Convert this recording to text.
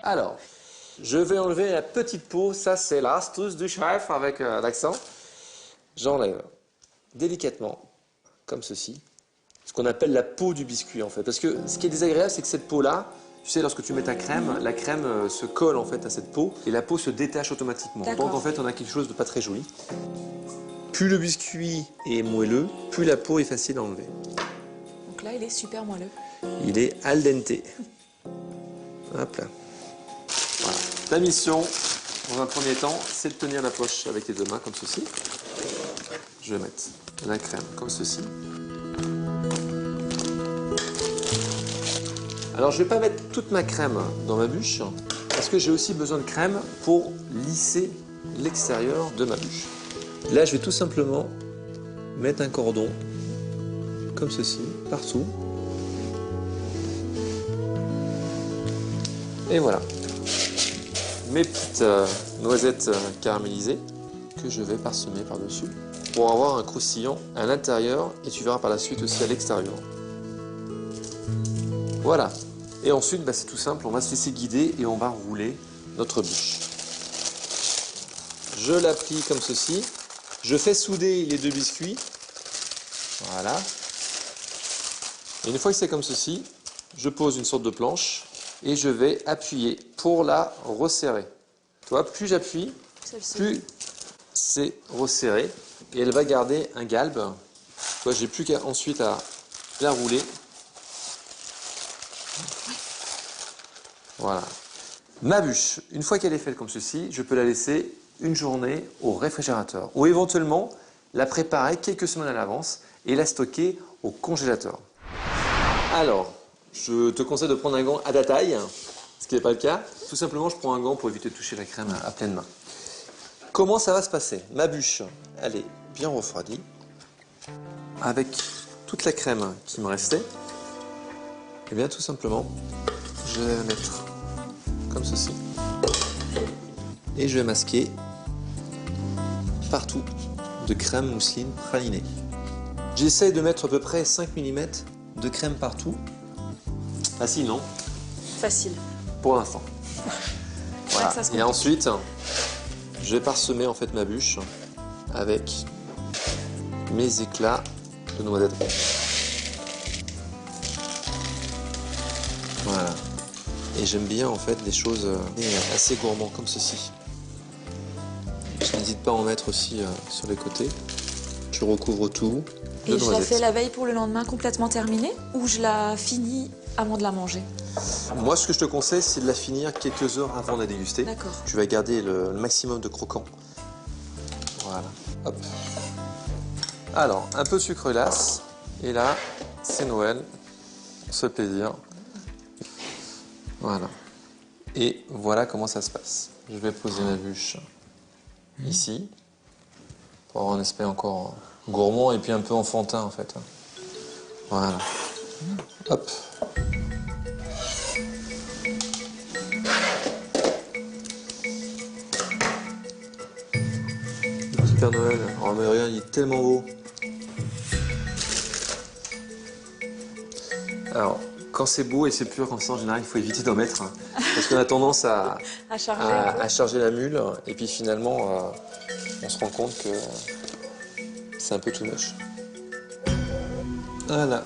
Alors, je vais enlever la petite peau. Ça, c'est l'astuce du chef avec l'accent. J'enlève délicatement, comme ceci, ce qu'on appelle la peau du biscuit en fait. Parce que ce qui est désagréable, c'est que cette peau-là, tu sais, lorsque tu mets ta crème, la crème se colle en fait à cette peau et la peau se détache automatiquement. Donc en fait, on a quelque chose de pas très joli. Plus le biscuit est moelleux, plus la peau est facile à enlever. Donc là, il est super moelleux. Il est al dente. Hop là. Voilà. La mission, dans un premier temps, c'est de tenir la poche avec les deux mains comme ceci. Je vais mettre la crème comme ceci. Alors je ne vais pas mettre toute ma crème dans ma bûche parce que j'ai aussi besoin de crème pour lisser l'extérieur de ma bûche. Là je vais tout simplement mettre un cordon comme ceci partout. Et voilà. Mes petites noisettes caramélisées que je vais parsemer par-dessus pour avoir un croustillant à l'intérieur et tu verras par la suite aussi à l'extérieur. Voilà. Et ensuite, c'est tout simple, on va se laisser guider et on va rouler notre bûche. Je la plie comme ceci. Je fais souder les deux biscuits. Voilà. Et une fois que c'est comme ceci, je pose une sorte de planche et je vais appuyer pour la resserrer. Tu vois, plus j'appuie, plus c'est resserré et elle va garder un galbe. Tu vois, j'ai plus qu'à ensuite à la rouler. Voilà. Ma bûche, une fois qu'elle est faite comme ceci, je peux la laisser une journée au réfrigérateur ou éventuellement la préparer quelques semaines à l'avance et la stocker au congélateur. Alors, je te conseille de prendre un gant à ta taille, ce qui n'est pas le cas. Tout simplement, je prends un gant pour éviter de toucher la crème à pleine main. Comment ça va se passer? Ma bûche, elle est bien refroidie. Avec toute la crème qui me restait, et bien tout simplement, je vais la mettre comme ceci. Et je vais masquer partout de crème mousseline pralinée. J'essaye de mettre à peu près 5 mm de crème partout. Facile, non? Facile. Pour l'instant. Voilà. Ça se Et ensuite, je vais parsemer en fait ma bûche avec mes éclats de noisettes. Voilà. Et j'aime bien en fait des choses assez gourmandes comme ceci. Je n'hésite pas à en mettre aussi sur les côtés. Je recouvre tout de noisettes. Et je la fais la veille pour le lendemain complètement terminée ou je la finis avant de la manger? Moi, ce que je te conseille, c'est de la finir quelques heures avant de la déguster. D'accord. Tu vas garder le maximum de croquant. Voilà. Hop. Alors, un peu de sucre glace. Et là, c'est Noël. On se fait plaisir. Voilà. Et voilà comment ça se passe. Je vais poser ma bûche ici pour avoir un aspect encore gourmand et puis un peu enfantin en fait. Voilà. Hop. Le petit Père Noël. Oh mais regarde, il est tellement beau. Alors, quand c'est beau et c'est pur comme ça, en général, il faut éviter d'en mettre. Parce qu'on a tendance à charger la mule. Et puis finalement, on se rend compte que c'est un peu tout moche. Voilà.